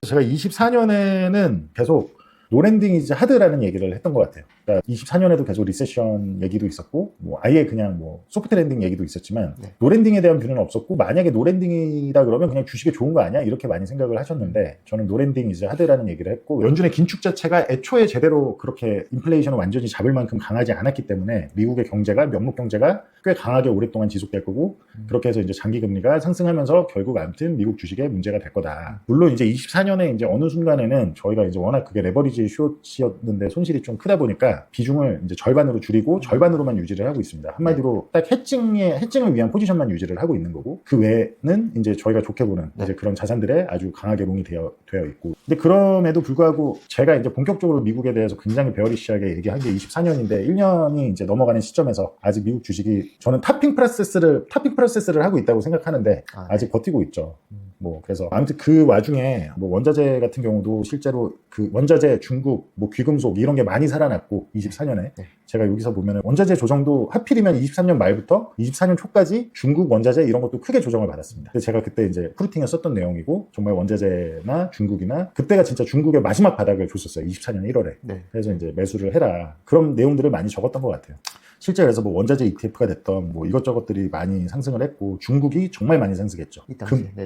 제가 24년에는 계속 노랜딩 이즈 하드라는 얘기를 했던 것 같아요. 그러니까 24년에도 계속 리세션 얘기도 있었고, 뭐 아예 그냥 뭐 소프트 랜딩 얘기도 있었지만, 네. 노랜딩에 대한 뷰는 없었고, 만약에 노랜딩이다 그러면 그냥 주식에 좋은 거 아니야? 이렇게 많이 생각을 하셨는데, 저는 노랜딩 이즈 하드라는 얘기를 했고, 연준의 긴축 자체가 애초에 제대로 그렇게 인플레이션을 완전히 잡을 만큼 강하지 않았기 때문에, 미국의 경제가, 명목 경제가 꽤 강하게 오랫동안 지속될 거고, 그렇게 해서 이제 장기 금리가 상승하면서 결국 아무튼 미국 주식에 문제가 될 거다. 물론 이제 24년에 이제 어느 순간에는 저희가 이제 워낙 그게 레버리지 숏이었는데 손실이 좀 크다 보니까 비중을 이제 절반으로 줄이고 절반으로만 유지를 하고 있습니다. 한마디로 딱 해칭을 위한 포지션만 유지를 하고 있는 거고, 그 외에는 이제 저희가 좋게 보는 이제 그런 자산들에 아주 강하게 롱이 되어 있고. 근데 그럼에도 불구하고 제가 이제 본격적으로 미국에 대해서 굉장히 베어리시하게 얘기한 게 24년인데 1년이 이제 넘어가는 시점에서 아직 미국 주식이 저는 타핑 프로세스를 하고 있다고 생각하는데 아직 버티고 있죠. 뭐 그래서 아무튼 그 와중에 뭐 원자재 같은 경우도 실제로 그 원자재, 중국, 뭐 귀금속 이런 게 많이 살아났고 24년에 제가 여기서 보면 원자재 조정도 하필이면 23년 말부터 24년 초까지 중국 원자재 이런 것도 크게 조정을 받았습니다. 근데 제가 그때 이제 프루팅에 썼던 내용이고, 정말 원자재나 중국이나 그때가 진짜 중국의 마지막 바닥을 줬었어요. 24년 1월에. 그래서 이제 매수를 해라. 그런 내용들을 많이 적었던 것 같아요. 실제 그래서 뭐 원자재 ETF가 됐던 뭐 이것저것들이 많이 상승을 했고, 중국이 정말 많이 상승했죠.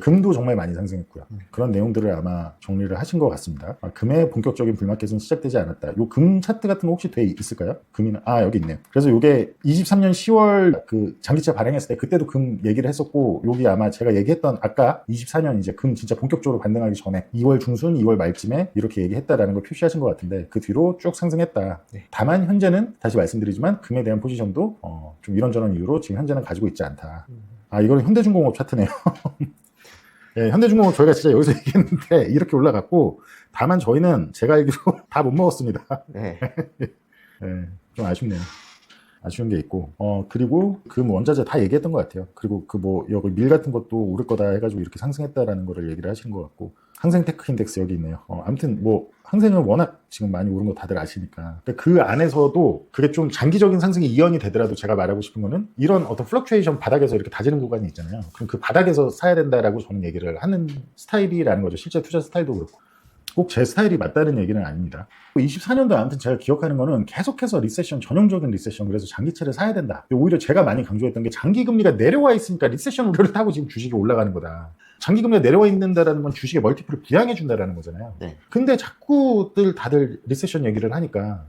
금도 정말 많이 상승했고요. 그런 내용들을 아마 정리를 하신 것 같습니다. 금의 본격적인 불마켓은 시작되지 않았다. 요 금 차트 같은 거 혹시 돼 있을까요? 금이나 여기 있네요. 그래서 요게 23년 10월 그 장기채 발행했을 때 그때도 금 얘기를 했었고, 여기 아마 제가 얘기했던 아까 24년 이제 금 진짜 본격적으로 반등하기 전에 2월 중순, 2월 말쯤에 이렇게 얘기했다라는 걸 표시하신 것 같은데, 그 뒤로 쭉 상승했다. 다만 현재는 다시 말씀드리지만 금에 대한 포지션도 좀 이런저런 이유로 지금 현재는 가지고 있지 않다. 이거는 현대중공업 차트네요. 네, 현대중공업 저희가 진짜 여기서 얘기했는데 이렇게 올라갔고, 다만 저희는 제가 알기로 다 못 먹었습니다. 네, 좀 아쉽네요. 아쉬운 게 있고, 그리고 그 원자재 다 얘기했던 것 같아요. 그리고 그 뭐 여기 밀 같은 것도 오를 거다 해가지고 이렇게 상승했다라는 거를 얘기를 하시는 것 같고, 항생테크 인덱스 여기 있네요. 아무튼 뭐 항생은 워낙 지금 많이 오른 거 다들 아시니까. 그 안에서도 그게 좀 장기적인 상승이 이연이 되더라도 제가 말하고 싶은 거는, 이런 어떤 플럭추에이션 바닥에서 이렇게 다지는 구간이 있잖아요. 그럼 그 바닥에서 사야 된다라고 저는 얘기를 하는 스타일이라는 거죠. 실제 투자 스타일도 그렇고. 꼭 제 스타일이 맞다는 얘기는 아닙니다. 24년도 아무튼 제가 기억하는 거는 계속해서 리세션, 전형적인 리세션, 그래서 장기채를 사야 된다. 오히려 제가 많이 강조했던 게, 장기금리가 내려와 있으니까 리세션 우려를 타고 지금 주식이 올라가는 거다. 장기금리가 내려와 있는다라는 건 주식의 멀티플을 부양해 준다라는 거잖아요. 근데 자꾸들 다들 리세션 얘기를 하니까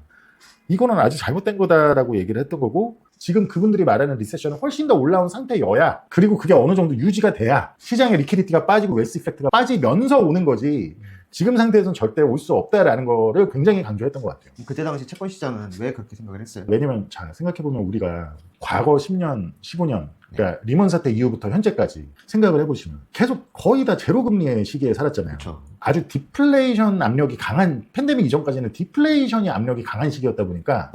이거는 아주 잘못된 거다라고 얘기를 했던 거고, 지금 그분들이 말하는 리세션은 훨씬 더 올라온 상태여야, 그리고 그게 어느 정도 유지가 돼야 시장의 리퀴디티가 빠지고 웨스 이펙트가 빠지면서 오는 거지, 지금 상태에서는 절대 올 수 없다라는 거를 굉장히 강조했던 것 같아요. 그때 당시 채권 시장은 왜 그렇게 생각을 했어요? 왜냐면 자, 생각해보면 우리가 과거 10년, 15년, 그러니까 리먼 사태 이후부터 현재까지 생각을 해보시면 계속 거의 다 제로금리의 시기에 살았잖아요. 그쵸. 아주 디플레이션 압력이 강한, 팬데믹 이전까지는 디플레이션이 압력이 강한 시기였다 보니까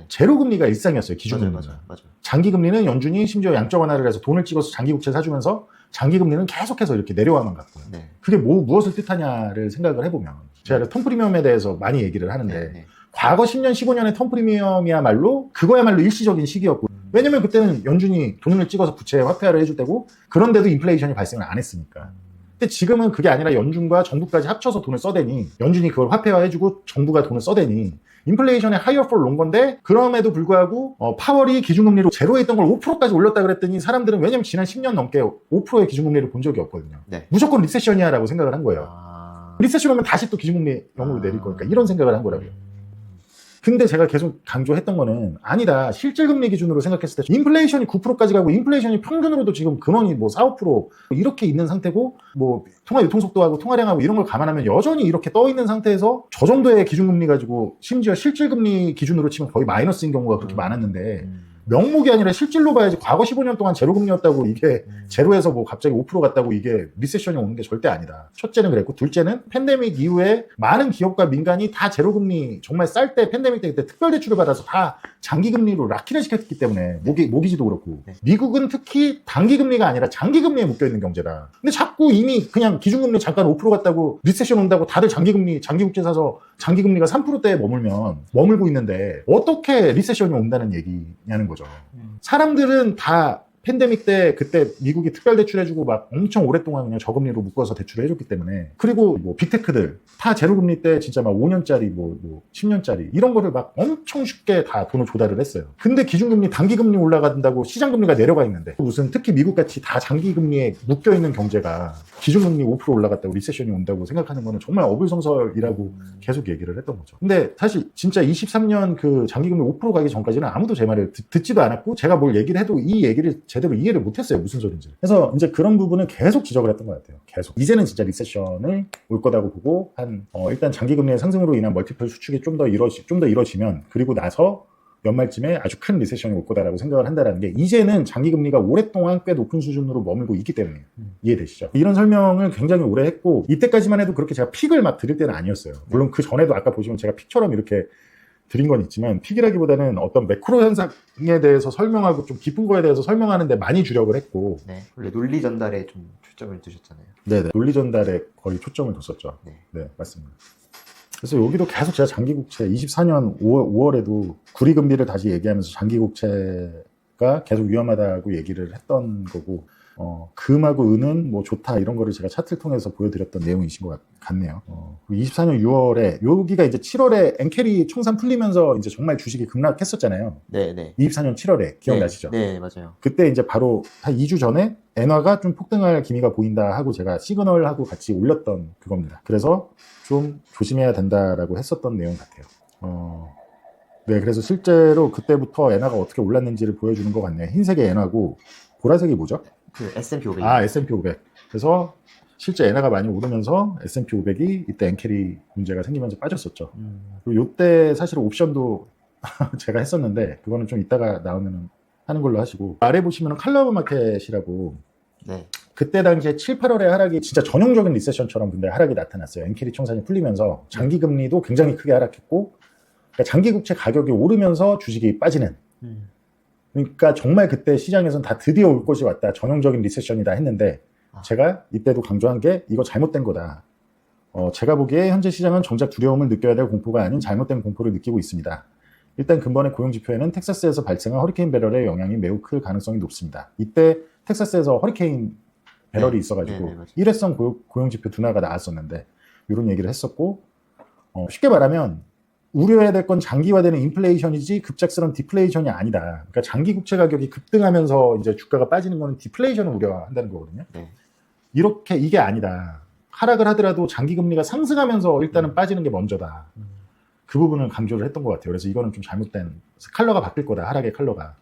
제로금리가 일상이었어요. 기준금리는. 맞아요. 장기금리는 연준이 심지어 양적 완화를 해서 돈을 찍어서 장기국채 사주면서 장기금리는 계속해서 이렇게 내려와만 갔고요. 그게 무엇을 뜻하냐를 생각을 해보면, 제가 텀 프리미엄에 대해서 많이 얘기를 하는데, 과거 10년, 15년의 텀 프리미엄이야말로 그거야말로 일시적인 시기였고, 왜냐면 그때는 연준이 돈을 찍어서 부채 화폐화를 해줄 때고, 그런데도 인플레이션이 발생을 안 했으니까. 근데 지금은 그게 아니라 연준과 정부까지 합쳐서 돈을 써대니, 연준이 그걸 화폐화해주고 정부가 돈을 써대니 인플레이션의 하이어 폴 롱건데, 그럼에도 불구하고 파월이 기준금리로 제로에 있던 걸 5%까지 올렸다 그랬더니 사람들은, 왜냐면 지난 10년 넘게 5%의 기준금리를 본 적이 없거든요. 무조건 리세션이야 라고 생각을 한 거예요. 리세션 오면 다시 또 기준금리 0으로 내릴 거니까, 이런 생각을 한 거라고요. 근데 제가 계속 강조했던 거는, 아니다, 실질금리 기준으로 생각했을 때 인플레이션이 9%까지 가고, 인플레이션이 평균으로도 지금 근원이 뭐 4, 5% 이렇게 있는 상태고, 뭐 통화 유통속도하고 통화량하고 이런 걸 감안하면 여전히 이렇게 떠 있는 상태에서 저 정도의 기준금리 가지고, 심지어 실질금리 기준으로 치면 거의 마이너스인 경우가 그렇게 많았는데, 명목이 아니라 실질로 봐야지 과거 15년 동안 제로금리였다고 이게 제로에서 뭐 갑자기 5% 갔다고 이게 리세션이 오는 게 절대 아니다. 첫째는 그랬고, 둘째는 팬데믹 이후에 많은 기업과 민간이 다 제로금리 정말 쌀 때, 팬데믹 때 그때 특별대출을 받아서 다 장기금리로 락인을 시켰기 때문에, 모기지도 그렇고, 미국은 특히 단기금리가 아니라 장기금리에 묶여있는 경제다. 근데 자꾸 이미 그냥 기준금리 잠깐 5% 갔다고 리세션 온다고 다들 장기금리, 장기국채 사서 장기금리가 3%대에 머물고 있는데 어떻게 리세션이 온다는 얘기냐는 거죠. 사람들은 다 팬데믹 때 그때 미국이 특별 대출해주고 막 엄청 오랫동안 그냥 저금리로 묶어서 대출을 해줬기 때문에 그리고 뭐 빅테크들 다 제로금리 때 진짜 막 5년짜리 뭐 10년짜리 이런 거를 막 엄청 쉽게 다 돈을 조달을 했어요. 근데 기준금리 단기금리 올라간다고 시장금리가 내려가 있는데 무슨 특히 미국같이 다 장기금리에 묶여있는 경제가 기준금리 5% 올라갔다고 리세션이 온다고 생각하는 거는 정말 어불성설이라고 계속 얘기를 했던 거죠. 근데 사실 진짜 23년 그 장기금리 5% 가기 전까지는 아무도 제 말을 듣지도 않았고 제가 뭘 얘기를 해도 이 얘기를 제대로 이해를 못했어요. 무슨 소린지. 그래서 이제 그런 부분은 계속 지적을 했던 것 같아요. 계속. 이제는 진짜 리세션을 올 거다고 보고 일단 장기금리의 상승으로 인한 멀티플 수축이 좀 더 이뤄지면 그리고 나서 연말쯤에 아주 큰 리세션이 올 거다라고 생각을 한다는 게 이제는 장기금리가 오랫동안 꽤 높은 수준으로 머물고 있기 때문에 이해되시죠? 이런 설명을 굉장히 오래 했고 이때까지만 해도 그렇게 제가 픽을 막 드릴 때는 아니었어요. 물론 그 전에도 아까 보시면 제가 픽처럼 이렇게 드린 건 있지만 픽이라기보다는 어떤 매크로 현상에 대해서 설명하고 좀 깊은 거에 대해서 설명하는 데 많이 주력을 했고 네, 원래 논리 전달에 좀 초점을 두셨잖아요. 네네. 논리 전달에 거의 초점을 뒀었죠. 네, 맞습니다. 그래서 여기도 계속 제가 장기국채 24년 5월에도 구리금리를 다시 얘기하면서 장기국채가 계속 위험하다고 얘기를 했던 거고 금하고 은은 뭐 좋다 이런 거를 제가 차트를 통해서 보여드렸던 내용이신 것 같네요. 24년 6월에 여기가 이제 7월에 엔캐리 총산 풀리면서 이제 정말 주식이 급락했었잖아요. 네. 24년 7월에 기억나시죠? 네, 맞아요. 그때 이제 바로 한 2주 전에 엔화가 좀 폭등할 기미가 보인다 하고 제가 시그널하고 같이 올렸던 그겁니다. 그래서 좀 조심해야 된다라고 했었던 내용 같아요. 네, 그래서 실제로 그때부터 엔화가 어떻게 올랐는지를 보여주는 것 같네요. 흰색이 엔화고 보라색이 뭐죠? 그 S&P 500. S&P 500. 그래서 실제 엔화가 많이 오르면서 S&P 500이 이때 엔캐리 문제가 생기면서 빠졌었죠. 그리고 이때 사실 옵션도 제가 했었는데 그거는 좀 이따가 나오면 하는 걸로 하시고 아래 보시면 칼럼 마켓이라고 네. 그때 당시에 7, 8월에 하락이 진짜 전형적인 리세션처럼 근데 하락이 나타났어요. 엔캐리 청산이 풀리면서 장기금리도 굉장히 크게 하락했고 그러니까 장기국채 가격이 오르면서 주식이 빠지는 그러니까 정말 그때 시장에서는 다 드디어 올 것이 왔다. 전형적인 리세션이다 했는데 제가 이때도 강조한 게 이거 잘못된 거다. 제가 보기에 현재 시장은 정작 두려움을 느껴야 될 공포가 아닌 잘못된 공포를 느끼고 있습니다. 일단 근본의 고용지표에는 텍사스에서 발생한 허리케인 배럴의 영향이 매우 클 가능성이 높습니다. 이때 텍사스에서 허리케인 배럴이 있어가지고 일회성 고용지표 둔화가 나왔었는데 이런 얘기를 했었고 쉽게 말하면 우려해야 될 건 장기화되는 인플레이션이지 급작스러운 디플레이션이 아니다. 그러니까 장기 국채 가격이 급등하면서 이제 주가가 빠지는 거는 디플레이션을 우려한다는 거거든요. 이렇게 이게 아니다. 하락을 하더라도 장기 금리가 상승하면서 일단은 빠지는 게 먼저다. 그 부분을 강조를 했던 것 같아요. 그래서 이거는 좀 잘못된 컬러가 바뀔 거다. 하락의 컬러가.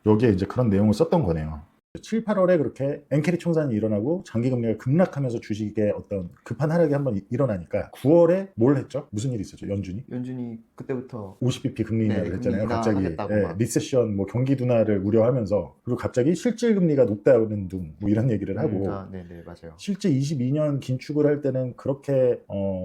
여기에 이제 그런 내용을 썼던 거네요. 7, 8월에 그렇게 엔캐리 총산이 일어나고 장기금리가 급락하면서 주식에 어떤 급한 하락이 한번 일어나니까 9월에 뭘 했죠? 무슨 일이 있었죠? 연준이 그때부터 50bp 금리 인하를 했잖아요. 갑자기 하겠다고 리세션, 뭐 경기 둔화를 우려하면서 그리고 갑자기 실질 금리가 높다는 둥 뭐 이런 얘기를 하고 네, 맞아요. 실제 22년 긴축을 할 때는 그렇게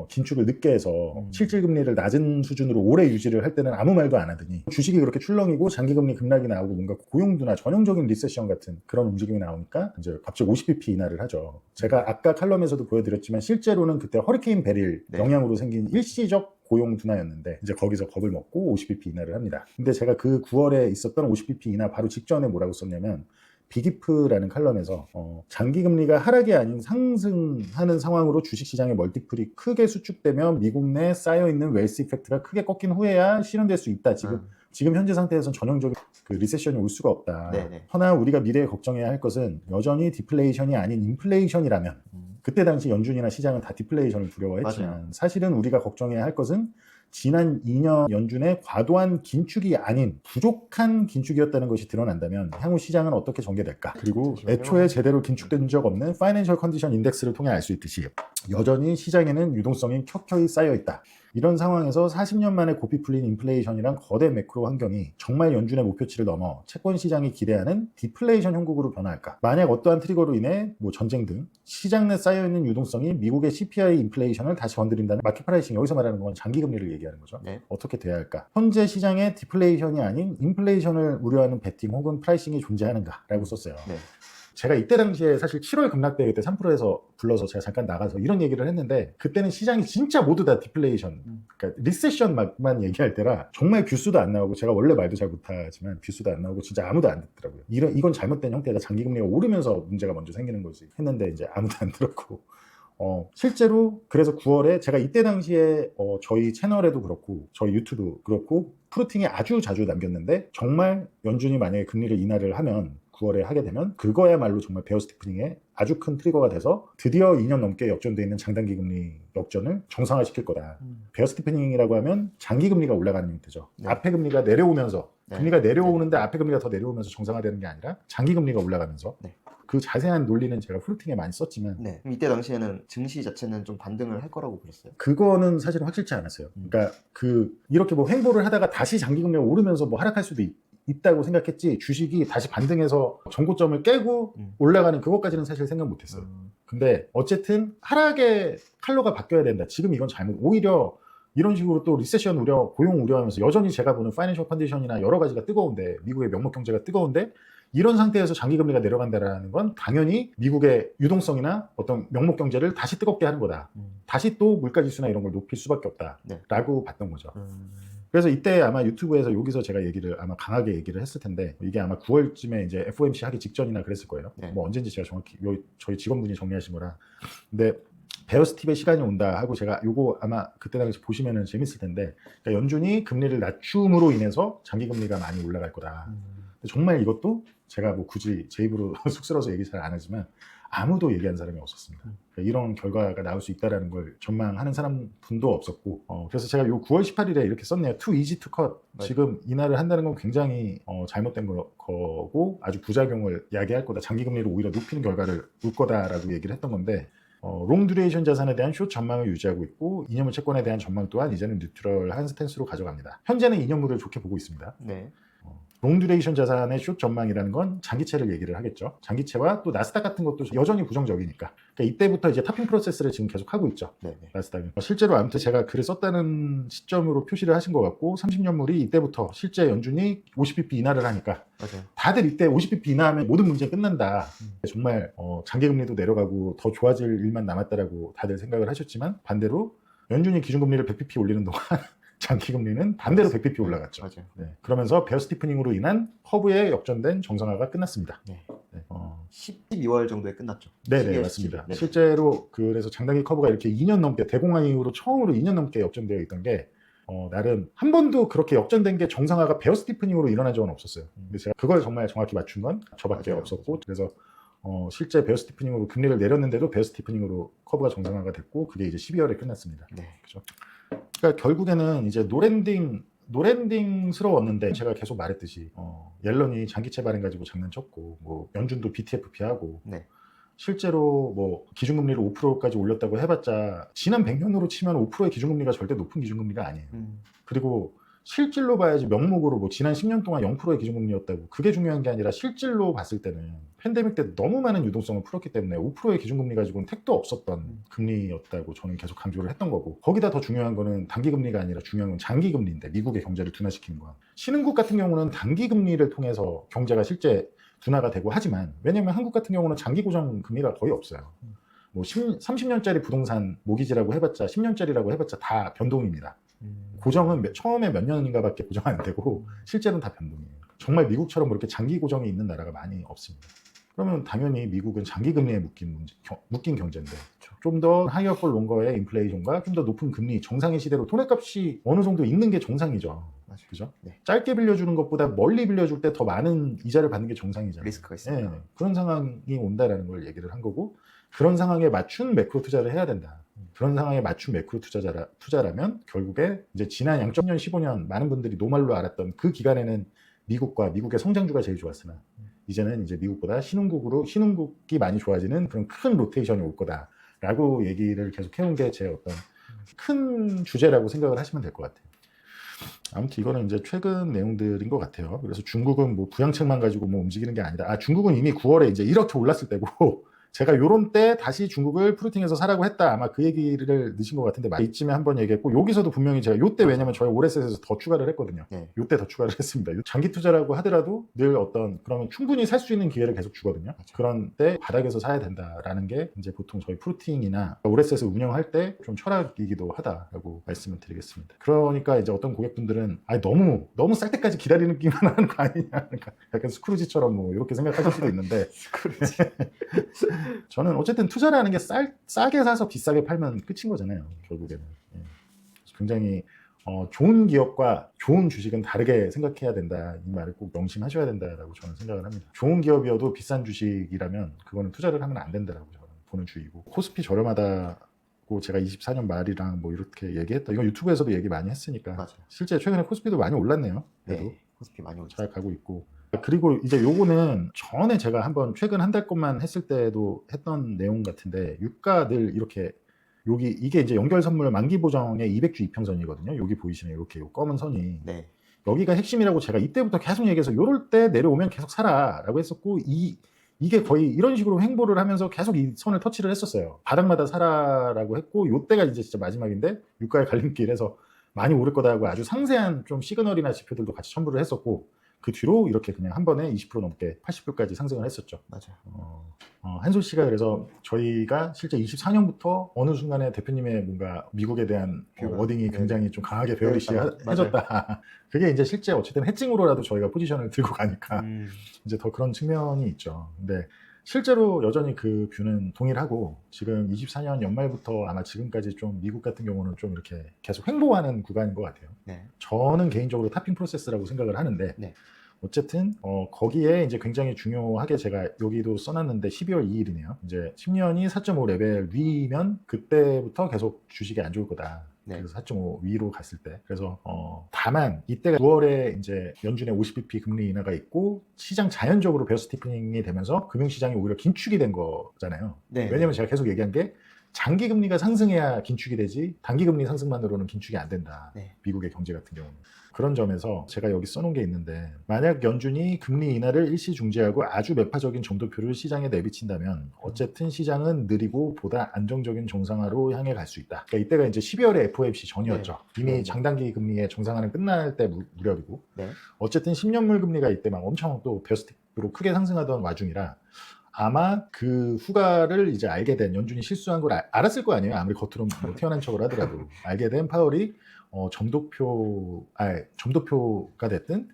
긴축을 늦게 해서 실질 금리를 낮은 수준으로 오래 유지를 할 때는 아무 말도 안 하더니 주식이 그렇게 출렁이고 장기금리 급락이 나오고 뭔가 고용 둔화 전형적인 리세션 같은 그런 움직임이 나오니까 이제 갑자기 50bp 인하를 하죠. 제가 아까 칼럼에서도 보여드렸지만 실제로는 그때 허리케인 베릴 영향으로 생긴 일시적 고용 둔화였는데 이제 거기서 겁을 먹고 50bp 인하를 합니다. 근데 제가 그 9월에 있었던 50bp 인하 바로 직전에 뭐라고 썼냐면 비기프라는 칼럼에서 장기금리가 하락이 아닌 상승하는 상황으로 주식시장의 멀티플이 크게 수축되며 미국 내 쌓여있는 웰스 이펙트가 크게 꺾인 후에야 실현될 수 있다. 지금 현재 상태에서는 전형적인 그 리세션이 올 수가 없다. 허나 우리가 미래에 걱정해야 할 것은 여전히 디플레이션이 아닌 인플레이션이라면 그때 당시 연준이나 시장은 다 디플레이션을 두려워했지만 사실은 우리가 걱정해야 할 것은 지난 2년 연준의 과도한 긴축이 아닌 부족한 긴축이었다는 것이 드러난다면 향후 시장은 어떻게 전개될까? 그리고 애초에 제대로 긴축된 적 없는 파이낸셜 컨디션 인덱스를 통해 알 수 있듯이 여전히 시장에는 유동성이 켜켜이 쌓여있다. 이런 상황에서 40년 만에 고삐 풀린 인플레이션이란 거대 매크로 환경이 정말 연준의 목표치를 넘어 채권 시장이 기대하는 디플레이션 형국으로 변화할까? 만약 어떠한 트리거로 인해 전쟁 등 시장 내 쌓여있는 유동성이 미국의 CPI 인플레이션을 다시 건드린다는 마켓 프라이싱, 여기서 말하는 건 장기금리를 얘기하는 거죠. 어떻게 돼야 할까? 현재 시장에 디플레이션이 아닌 인플레이션을 우려하는 베팅 혹은 프라이싱이 존재하는가? 라고 썼어요. 제가 이때 당시에 사실 7월 급락대 그때 3%에서 불러서 제가 잠깐 나가서 이런 얘기를 했는데 그때는 시장이 진짜 모두 다 디플레이션, 그러니까 리세션만 얘기할 때라 정말 뷰수도 안 나오고 제가 원래 말도 잘 못하지만 뷰수도 안 나오고 진짜 아무도 안 듣더라고요. 이건 잘못된 형태가 장기금리가 오르면서 문제가 먼저 생기는 거지 했는데 이제 아무도 안 들었고 실제로 그래서 9월에 제가 이때 당시에 저희 채널에도 그렇고 저희 유튜브 그렇고 프루팅에 아주 자주 남겼는데 정말 연준이 만약에 금리를 인하를 하면 9월에 하게 되면 그거야말로 정말 베어 스티프닝에 아주 큰 트리거가 돼서 드디어 2년 넘게 역전돼 있는 장단기 금리 역전을 정상화시킬 거다. 베어 스티프닝이라고 하면 장기 금리가 올라가는 형태죠. 네. 앞에 금리가 내려오면서 네. 금리가 내려오는데 앞에 금리가 더 내려오면서 정상화되는 게 아니라 장기 금리가 올라가면서 네. 그 자세한 논리는 제가 프루팅에 많이 썼지만 네. 그럼 이때 당시에는 증시 자체는 좀 반등을 할 거라고 보셨어요? 그거는 사실은 확실치 않았어요. 그러니까 이렇게 뭐 횡보를 하다가 다시 장기 금리가 오르면서 뭐 하락할 수도 있다고 생각했지 주식이 다시 반등해서 전고점을 깨고 올라가는 그것까지는 사실 생각 못했어요. 근데 어쨌든 하락의 칼로가 바뀌어야 된다. 지금 이건 잘못. 오히려 이런 식으로 또 리세션 우려, 고용 우려하면서 여전히 제가 보는 파이낸셜 컨디션이나 여러 가지가 뜨거운데 미국의 명목 경제가 뜨거운데 이런 상태에서 장기 금리가 내려간다라는 건 당연히 미국의 유동성이나 어떤 명목 경제를 다시 뜨겁게 하는 거다. 다시 또 물가 지수나 이런 걸 높일 수밖에 없다라고 봤던 거죠. 그래서 이때 아마 유튜브에서 여기서 제가 얘기를 아마 강하게 얘기를 했을 텐데 이게 아마 9월쯤에 이제 FOMC 하기 직전이나 그랬을 거예요. 네. 뭐 언젠지 제가 정확히 저희 직원분이 정리하신 거라. 근데 베어 스팁의 시간이 온다 하고 제가 요거 아마 그때 당시 보시면은 재밌을 텐데 그러니까 연준이 금리를 낮춤으로 인해서 장기 금리가 많이 올라갈 거다. 정말 이것도 제가 뭐 굳이 제 입으로 쑥스러워서 얘기 잘 안 하지만 아무도 얘기한 사람이 없었습니다. 그러니까 이런 결과가 나올 수 있다는 걸 전망하는 사람 분도 없었고 그래서 제가 요 9월 18일에 이렇게 썼네요. Too easy to cut. 지금 인하를 한다는 건 굉장히 잘못된 거고 아주 부작용을 야기할 거다. 장기 금리를 오히려 높이는 결과를 올 거다라고 얘기를 했던 건데 롱 듀레이션 자산에 대한 숏 전망을 유지하고 있고 이년물 채권에 대한 전망 또한 이제는 뉴트럴한 스탠스로 가져갑니다. 현재는 이년물을 좋게 보고 있습니다. 네. 롱 듀레이션 자산의 숏 전망이라는 건 장기채를 얘기를 하겠죠. 장기채와 또 나스닥 같은 것도 여전히 부정적이니까. 그러니까 이때부터 이제 탑핑 프로세스를 지금 계속 하고 있죠. 네. 나스닥은. 실제로 아무튼 제가 글을 썼다는 시점으로 표시를 하신 것 같고 30년물이 이때부터 실제 연준이 50bp 인하를 하니까 맞아요. 다들 이때 50bp 인하하면 모든 문제 끝난다. 정말 장기 금리도 내려가고 더 좋아질 일만 남았다라고 다들 생각을 하셨지만 반대로 연준이 기준금리를 100bp 올리는 동안 장기 금리는 반대로 100bp 올라갔죠. 맞아요. 네. 그러면서 베어 스티프닝으로 인한 커브의 역전된 정상화가 끝났습니다. 네. 네. 12월 정도에 끝났죠. 네네 12월 맞습니다. 17일. 네. 실제로 그래서 장단기 커브가 이렇게 2년 넘게 대공황 이후로 처음으로 2년 넘게 역전되어 있던 게 나름 한 번도 그렇게 역전된 게 정상화가 베어 스티프닝으로 일어난 적은 없었어요. 근데 제가 그걸 정말 정확히 맞춘 건 저밖에 맞아요. 없었고 그래서 실제 베어 스티프닝으로 금리를 내렸는데도 베어 스티프닝으로 커브가 정상화가 됐고 그게 이제 12월에 끝났습니다. 네. 그죠? 그러니까 결국에는 이제 노랜딩스러웠는데 제가 계속 말했듯이 옐런이 장기채 발행 가지고 장난쳤고 뭐 연준도 BTFP 하고 네. 실제로 뭐 기준금리를 5%까지 올렸다고 해봤자 지난 100년으로 치면 5%의 기준금리가 절대 높은 기준금리가 아니에요. 그리고 실질로 봐야지 명목으로 뭐 지난 10년 동안 0%의 기준금리였다고 그게 중요한 게 아니라 실질로 봤을 때는 팬데믹 때 너무 많은 유동성을 풀었기 때문에 5%의 기준금리 가지고는 택도 없었던 금리였다고 저는 계속 강조를 했던 거고 거기다 더 중요한 거는 단기금리가 아니라 중요한 건 장기금리인데 미국의 경제를 둔화시키는 거야. 신흥국 같은 경우는 단기금리를 통해서 경제가 실제 둔화가 되고 하지만 왜냐면 한국 같은 경우는 장기 고정 금리가 거의 없어요. 뭐 30년짜리 부동산 모기지라고 해봤자 10년짜리라고 해봤자 다 변동입니다. 고정은 처음에 몇 년인가 밖에 고정 안 되고 실제는 다 변동이에요. 정말 미국처럼 그렇게 장기 고정이 있는 나라가 많이 없습니다. 그러면 당연히 미국은 장기 금리에 묶인 경제인데 좀 더 하이어 폴 롱거의 인플레이션과 좀 더 높은 금리 정상의 시대로 돈의 값이 어느 정도 있는 게 정상이죠. 그죠? 네. 짧게 빌려주는 것보다 멀리 빌려줄 때 더 많은 이자를 받는 게 정상이잖아요. 리스크가 있습니다. 네, 그런 상황이 온다라는 걸 얘기를 한 거고 그런 상황에 맞춘 매크로 투자를 해야 된다. 그런 상황에 맞춘 매크로 투자라면 결국에 이제 지난 0.년 15년 많은 분들이 노말로 알았던 그 기간에는 미국과 미국의 성장주가 제일 좋았으나 이제는 이제 미국보다 신흥국이 많이 좋아지는 그런 큰 로테이션이 올 거다라고 얘기를 계속 해온 게 제 어떤 큰 주제라고 생각을 하시면 될 것 같아요. 아무튼 이거는 이제 최근 내용들인 것 같아요. 그래서 중국은 뭐 부양책만 가지고 뭐 움직이는 게 아니다. 중국은 이미 9월에 이제 이렇게 올랐을 때고 제가 요런 때 다시 중국을 프루팅에서 사라고 했다. 아마 그 얘기를 넣으신 것 같은데 이쯤에 한번 얘기했고 여기서도 분명히 제가 요때 왜냐면 저희 오레셋에서 더 추가를 했거든요. 네. 요때 더 추가를 했습니다. 장기 투자라고 하더라도 늘 어떤 그러면 충분히 살 수 있는 기회를 계속 주거든요. 맞아. 그런 때 바닥에서 사야 된다라는 게 이제 보통 저희 프루팅이나 오레셋을 운영할 때 좀 철학이기도 하다라고 말씀을 드리겠습니다. 그러니까 이제 어떤 고객분들은 너무 쌀 때까지 기다리기만 하는 거 아니냐. 그러니까 약간 스크루지처럼 뭐 이렇게 생각하실 수도 있는데 저는 어쨌든 투자라는 게 싸게 사서 비싸게 팔면 끝인 거잖아요. 결국에는. 예. 굉장히 좋은 기업과 좋은 주식은 다르게 생각해야 된다. 이 말을 꼭 명심하셔야 된다라고 저는 생각을 합니다. 좋은 기업이어도 비싼 주식이라면 그거는 투자를 하면 안 된다라고 저는 보는 주의고 코스피 저렴하다고 제가 24년 말이랑 뭐 이렇게 얘기했다. 이거 유튜브에서도 얘기 많이 했으니까 맞아요. 실제 최근에 코스피도 많이 올랐네요. 그래도 네. 코스피 많이 올랐어요. 잘 가고 있고 그리고 이제 요거는 전에 제가 한번 최근 한 달 것만 했을 때도 했던 내용 같은데 유가 늘 이렇게 이게 이제 연결 선물 만기 보정의 200주 이평선이거든요. 여기 보이시네요. 이렇게 요 검은 선이. 네. 여기가 핵심이라고 제가 이때부터 계속 얘기해서 요럴 때 내려오면 계속 사라라고 했었고 이게 거의 이런 식으로 횡보를 하면서 계속 이 선을 터치를 했었어요. 바닥마다 사라라고 했고 요때가 이제 진짜 마지막인데 유가의 갈림길에서 많이 오를 거다 하고 아주 상세한 좀 시그널이나 지표들도 같이 첨부를 했었고 그 뒤로 이렇게 그냥 한 번에 20% 넘게 80불까지 상승을 했었죠. 맞아요. 한솔 씨가 그래서 저희가 실제 24년부터 어느 순간에 대표님의 뭔가 미국에 대한 워딩이 굉장히 좀 강하게 베어리시해졌다. 그게 이제 실제 어쨌든 해칭으로라도 저희가 포지션을 들고 가니까 이제 더 그런 측면이 있죠. 근데 실제로 여전히 그 뷰는 동일하고 지금 24년 연말부터 아마 지금까지 좀 미국 같은 경우는 좀 이렇게 계속 횡보하는 구간인 것 같아요. 네. 저는 개인적으로 타핑 프로세스라고 생각을 하는데 네. 어쨌든 거기에 이제 굉장히 중요하게 제가 여기도 써놨는데 12월 2일이네요. 이제 10년이 4.5 레벨 위면 그때부터 계속 주식이 안 좋을 거다. 네. 그래서 4.5 위로 갔을 때. 그래서 다만 이때가 9월에 이제 연준의 50bp 금리 인하가 있고 시장 자연적으로 베어 스티프닝이 되면서 금융시장이 오히려 긴축이 된 거잖아요. 네. 왜냐면 제가 계속 얘기한 게 장기 금리가 상승해야 긴축이 되지 단기 금리 상승만으로는 긴축이 안 된다. 네. 미국의 경제 같은 경우는. 그런 점에서 제가 여기 써놓은 게 있는데 만약 연준이 금리 인하를 일시 중지하고 아주 매파적인 점도표를 시장에 내비친다면 어쨌든 시장은 느리고 보다 안정적인 정상화로 향해 갈 수 있다. 그러니까 이때가 이제 12월에 FOMC 전이었죠. 네. 이미 네. 장단기 금리의 정상화는 끝날 때 무렵이고 네. 어쨌든 10년물 금리가 이때 막 엄청 또 베어스틱으로 크게 상승하던 와중이라 아마 그 후가를 이제 알게 된 연준이 실수한 걸 알았을 거 아니에요. 아무리 겉으로 뭐 태어난 척을 하더라도 알게 된 파월이 점도표가 됐든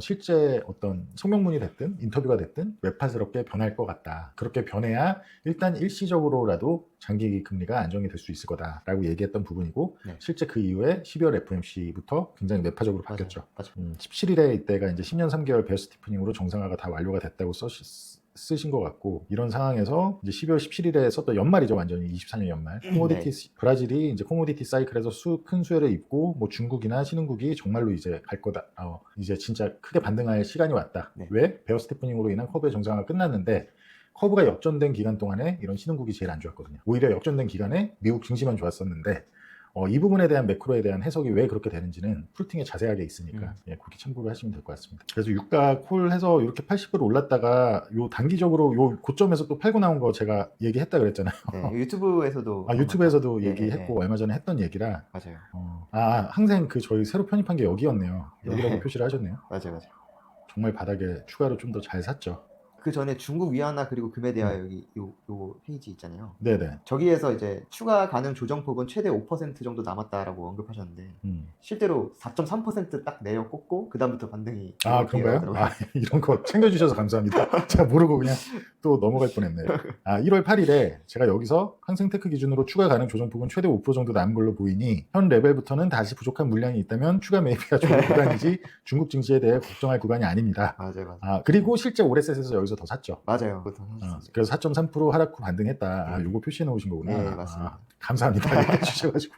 실제 어떤 성명문이 됐든 인터뷰가 됐든 외파스럽게 변할 것 같다. 그렇게 변해야 일단 일시적으로라도 장기 금리가 안정이 될 수 있을 거다라고 얘기했던 부분이고 네. 실제 그 이후에 12월 FOMC부터 굉장히 매파적으로 바뀌었죠. 맞아요. 17일에 이때가 이제 10년 3개월 베어 스티프닝으로 정상화가 다 완료가 됐다고 쓰신 것 같고 이런 상황에서 이제 12월 17일에 썼던 연말이죠. 완전히 24년 연말 코모디티 브라질이 이제 코모디티 사이클에서 큰 수혜를 입고 뭐 중국이나 신흥국이 정말로 이제 갈 거다. 이제 진짜 크게 반등할 시간이 왔다. 네. 왜? 베어 스티프닝으로 인한 커브의 정상화가 끝났는데 커브가 역전된 기간 동안에 이런 신흥국이 제일 안 좋았거든요. 오히려 역전된 기간에 미국 증시만 좋았었는데 이 부분에 대한 매크로에 대한 해석이 왜 그렇게 되는지는 풀팅에 자세하게 있으니까 그렇게 참고를 하시면 될 것 같습니다. 그래서 유가 콜해서 이렇게 80불 올랐다가 요 단기적으로 요 고점에서 또 팔고 나온 거 제가 얘기했다 그랬잖아요. 네. 유튜브에서도 유튜브에서도 네, 얘기했고 네. 얼마 전에 했던 얘기라 맞아요. 항상 그 저희 새로 편입한 게 여기였네요. 여기라고 네. 표시를 하셨네요. 맞아요. 정말 바닥에 추가로 좀 더 잘 샀죠. 그 전에 중국 위안화 그리고 금에 대하여 여기 요 페이지 있잖아요. 네네. 저기에서 이제 추가 가능 조정폭은 최대 5% 정도 남았다라고 언급하셨는데 실제로 4.3% 딱 내려 꽂고 그 다음부터 반등이 그런가요? 이런 거 챙겨주셔서 감사합니다. 제가 모르고 그냥 또 넘어갈 뻔했네요. 1월 8일에 제가 여기서 항생테크 기준으로 추가 가능 조정폭은 최대 5% 정도 남은 걸로 보이니 현 레벨부터는 다시 부족한 물량이 있다면 추가 매입해야 좋은 구간이지 중국 증시에 대해 걱정할 구간이 아닙니다. 맞아요. 그리고 실제 오레셋에서 여기서 더 샀죠. 맞아요. 그래서 4.3% 하락 후 반등했다. 요거 표시해 놓으신 거구나. 네, 맞습니다. 감사합니다. 얘기해 주셔가지고.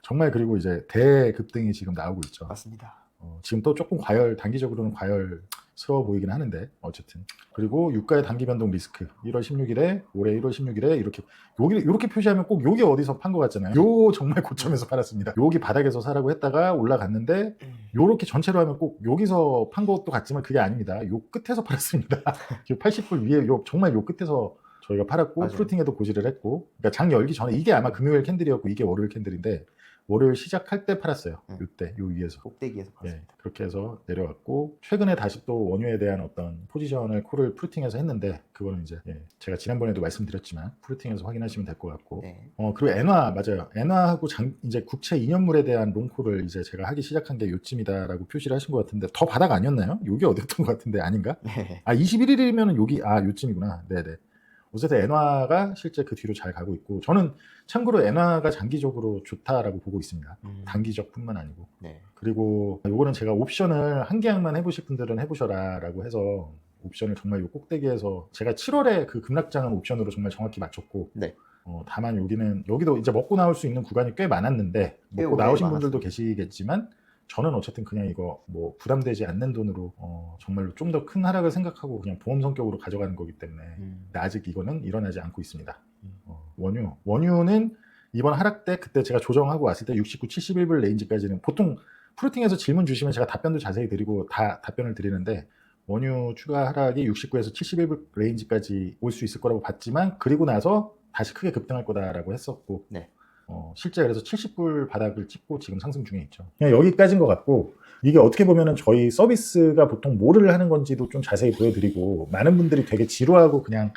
정말 그리고 이제 대급등이 지금 나오고 있죠. 맞습니다. 지금 또 조금 단기적으로는 과열스러워 보이긴 하는데 어쨌든. 그리고 유가의 단기 변동 리스크 1월 16일에 올해 1월 16일에 이렇게 표시하면 꼭 여기 어디서 판 것 같잖아요. 요 정말 고점에서 팔았습니다. 여기 바닥에서 사라고 했다가 올라갔는데 요렇게 전체로 하면 꼭 여기서 판 것도 같지만 그게 아닙니다. 요 끝에서 팔았습니다. 80불 위에 정말 요 끝에서 저희가 팔았고 맞아요. 프루팅에도 고지를 했고, 그러니까 장 열기 전에 이게 아마 금요일 캔들이었고 이게 월요일 캔들인데 월요일 시작할 때 팔았어요. 이때 요 위에서. 꼭대기에서 팔았습니다. 예, 그렇게 해서 내려왔고 최근에 다시 또 원유에 대한 어떤 포지션을 콜을 프루팅해서 했는데 그거는 이제 제가 지난번에도 말씀드렸지만 프루팅해서 확인하시면 될 것 같고 네. 그리고 엔화 맞아요. 엔화하고 이제 국채 2년물에 대한 롱콜을 이제 제가 하기 시작한 게 요쯤이다라고 표시를 하신 것 같은데 더 바닥 아니었나요? 여기 어디였던 것 같은데 아닌가? 네. 아 21일이면은 여기 요쯤이구나. 네네. 어쨌든 엔화가 실제 그 뒤로 잘 가고 있고 저는 참고로 엔화가 장기적으로 좋다라고 보고 있습니다. 단기적뿐만 아니고. 네. 그리고 요거는 제가 옵션을 한 계약만 해보실 분들은 해보셔라라고 해서 옵션을 정말 요 꼭대기에서 제가 7월에 그 급락장은 옵션으로 정말 정확히 맞췄고 네. 다만 여기도 이제 먹고 나올 수 있는 구간이 꽤 많았는데 먹고 나오신 분들도 계시겠지만 저는 어쨌든 그냥 이거 뭐 부담되지 않는 돈으로 정말로 좀 더 큰 하락을 생각하고 그냥 보험 성격으로 가져가는 거기 때문에 근데 아직 이거는 일어나지 않고 있습니다. 원유는 이번 하락 때 그때 제가 조정하고 왔을 때 69, 71불 레인지까지는 보통 프루팅에서 질문 주시면 제가 답변도 자세히 드리고 다 답변을 드리는데 원유 추가 하락이 69에서 71불 레인지까지 올 수 있을 거라고 봤지만 그리고 나서 다시 크게 급등할 거다라고 했었고 네. 실제 그래서 70불 바닥을 찍고 지금 상승 중에 있죠. 그냥 여기까지인 것 같고 이게 어떻게 보면은 저희 서비스가 보통 뭐를 하는 건지도 좀 자세히 보여드리고 많은 분들이 되게 지루하고 그냥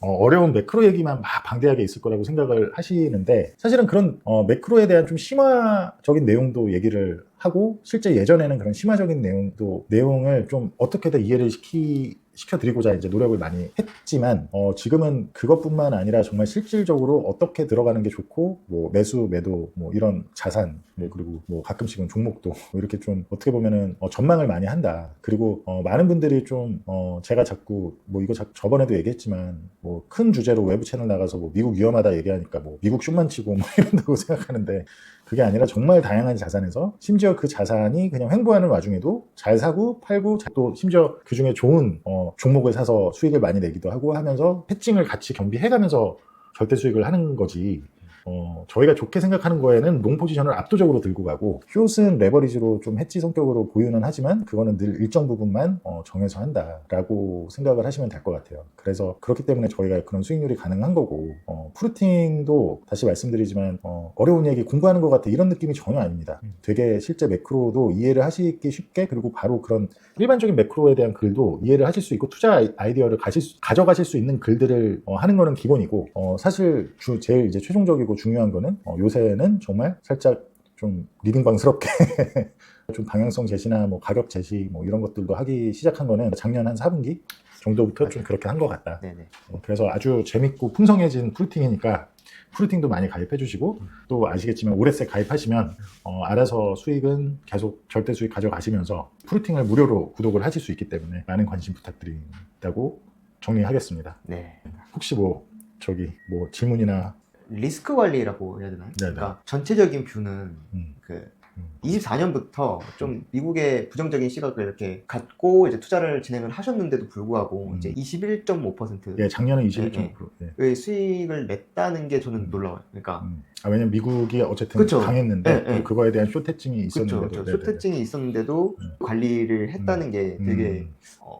어려운 매크로 얘기만 막 방대하게 있을 거라고 생각을 하시는데 사실은 그런 매크로에 대한 좀 심화적인 내용도 얘기를 하고 실제 예전에는 그런 심화적인 내용을 좀 어떻게든 이해를 시켜드리고자 이제 노력을 많이 했지만 지금은 그것뿐만 아니라 정말 실질적으로 어떻게 들어가는 게 좋고 뭐 매수 매도 뭐 이런 자산 뭐 그리고 뭐 가끔씩은 종목도 뭐 이렇게 좀 어떻게 보면은 전망을 많이 한다. 그리고 많은 분들이 좀 제가 자꾸 뭐 이거 저번에도 얘기했지만 뭐 큰 주제로 외부 채널 나가서 뭐 미국 위험하다 얘기하니까 뭐 미국 슛만 치고 뭐 이런다고 생각하는데 그게 아니라 정말 다양한 자산에서 심지어 그 자산이 그냥 횡보하는 와중에도 잘 사고 팔고 또 심지어 그중에 좋은 종목을 사서 수익을 많이 내기도 하고 하면서 해칭을 같이 겸비해가면서 절대 수익을 하는 거지. 저희가 좋게 생각하는 거에는 롱 포지션을 압도적으로 들고 가고 숏은 레버리지로 좀 해치 성격으로 보유는 하지만 그거는 늘 일정 부분만 정해서 한다라고 생각을 하시면 될 것 같아요. 그래서 그렇기 때문에 저희가 그런 수익률이 가능한 거고 프루팅도 다시 말씀드리지만 어려운 얘기 공부하는 것 같아 이런 느낌이 전혀 아닙니다. 되게 실제 매크로도 이해를 하시기 쉽게 그리고 바로 그런 일반적인 매크로에 대한 글도 이해를 하실 수 있고 투자 아이디어를 가져가실 수 있는 글들을 하는 거는 기본이고 사실 제일 이제 최종적이고 중요한 거는 요새는 정말 살짝 좀 리딩방스럽게 좀 방향성 제시나 뭐 가격 제시 뭐 이런 것들도 하기 시작한 거는 작년 한 4분기 정도부터 좀 그렇게 한 것 같다. 네네. 그래서 아주 재밌고 풍성해진 프루팅이니까 프루팅도 많이 가입해 주시고 또 아시겠지만 오래세 가입하시면 알아서 수익은 계속 절대 수익 가져가시면서 프루팅을 무료로 구독을 하실 수 있기 때문에 많은 관심 부탁드린다고 정리하겠습니다. 네. 혹시 뭐 질문이나 리스크 관리라고 해야 되나요? 네네. 그러니까 전체적인 뷰는 그 24년부터 좀 미국의 부정적인 시각을 이렇게 갖고 이제 투자를 진행을 하셨는데도 불구하고 이제 21.5% 예, 작년에 21.5%. 의 수익을 냈다는 게 저는 놀라워요. 그러니까 왜냐면 미국이 어쨌든 그쵸. 강했는데 그거에 대한 숏해칭이 있었는데도 그렇죠. 쇼트증이 있었는데도 관리를 했다는 게 되게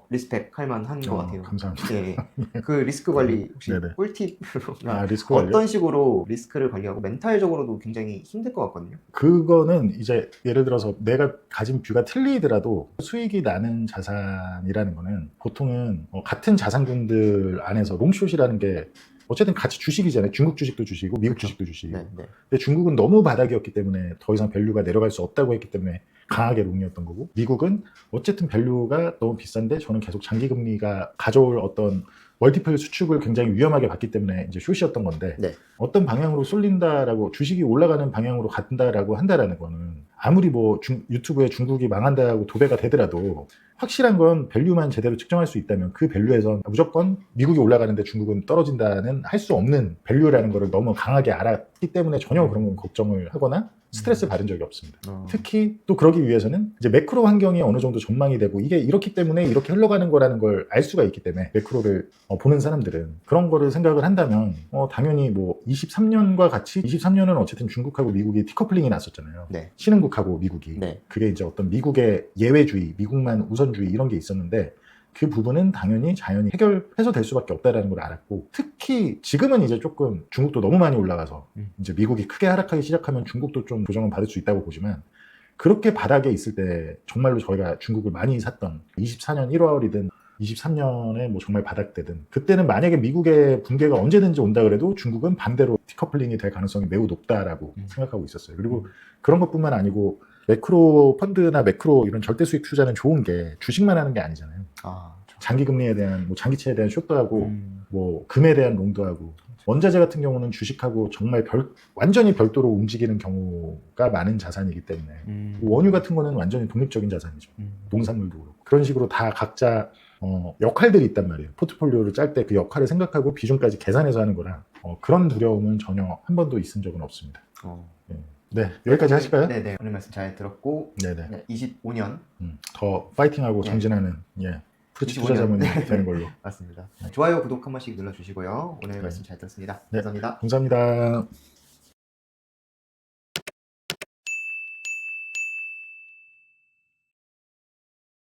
리스펙 할 만한 것 같아요. 감사합니다. 예. 그 리스크 관리 혹시 네네. 꿀팁으로 리스크 관리요? 어떤 식으로 리스크를 관리하고 멘탈적으로도 굉장히 힘들 것 같거든요. 그거는 이제 예를 들어서 내가 가진 뷰가 틀리더라도 수익이 나는 자산이라는 거는 보통은 같은 자산군들 안에서 롱숏이라는 게 어쨌든 같이 주식이잖아요. 중국 주식도 주식이고 미국 주식도 주식이고. 네. 근데 중국은 너무 바닥이었기 때문에 더 이상 밸류가 내려갈 수 없다고 했기 때문에 강하게 롱이었던 거고 미국은 어쨌든 밸류가 너무 비싼데 저는 계속 장기금리가 가져올 어떤 멀티플 수축을 굉장히 위험하게 봤기 때문에 이제 숏이었던 건데 네. 어떤 방향으로 쏠린다라고 주식이 올라가는 방향으로 간다라고 한다라는 거는 아무리 뭐 유튜브에 중국이 망한다고 도배가 되더라도 확실한 건 밸류만 제대로 측정할 수 있다면 그 밸류에선 무조건 미국이 올라가는데 중국은 떨어진다는 할 수 없는 밸류라는 거를 너무 강하게 알았기 때문에 전혀 그런 건 걱정을 하거나 스트레스 받은 적이 없습니다. 특히 또 그러기 위해서는 이제 매크로 환경이 어느 정도 전망이 되고 이게 이렇기 때문에 이렇게 흘러가는 거라는 걸 알 수가 있기 때문에 매크로를 보는 사람들은 그런 거를 생각을 한다면 당연히 뭐 23년과 같이 23년은 어쨌든 중국하고 미국이 디커플링이 났었잖아요. 네. 신흥국하고 미국이. 네. 그게 이제 어떤 미국의 예외주의, 미국만 우선주의 이런 게 있었는데 그 부분은 당연히 자연히 해결해서 될 수밖에 없다라는 걸 알았고, 특히 지금은 이제 조금 중국도 너무 많이 올라가서 이제 미국이 크게 하락하기 시작하면 중국도 좀 조정은 받을 수 있다고 보지만, 그렇게 바닥에 있을 때 정말로 저희가 중국을 많이 샀던 24년 1월이든 23년에 뭐 정말 바닥 때든, 그때는 만약에 미국의 붕괴가 언제든지 온다 그래도 중국은 반대로 디커플링이 될 가능성이 매우 높다라고 생각하고 있었어요. 그리고 그런 것뿐만 아니고 매크로 펀드나 매크로 이런 절대 수익 투자는 좋은 게 주식만 하는 게 아니잖아요. 장기 금리에 대한, 뭐 장기채에 대한 숏도 하고, 뭐 금에 대한 롱도 하고, 원자재 같은 경우는 주식하고 정말 완전히 별도로 움직이는 경우가 많은 자산이기 때문에, 원유 같은 거는 완전히 독립적인 자산이죠. 농산물도 그렇고. 그런 식으로 다 각자 역할들이 있단 말이에요. 포트폴리오를 짤 때 그 역할을 생각하고 비중까지 계산해서 하는 거라 그런 두려움은 전혀 한 번도 있은 적은 없습니다. 네, 여기까지 하실까요? 네네. 오늘 말씀 잘 들었고, 네네. 25년 더 파이팅하고 정진하는 프리츠 투자자문이 되는 걸로. 맞습니다. 좋아요, 구독 한 번씩 눌러주시고요. 오늘 말씀 잘 들었습니다. 네. 감사합니다. 감사합니다.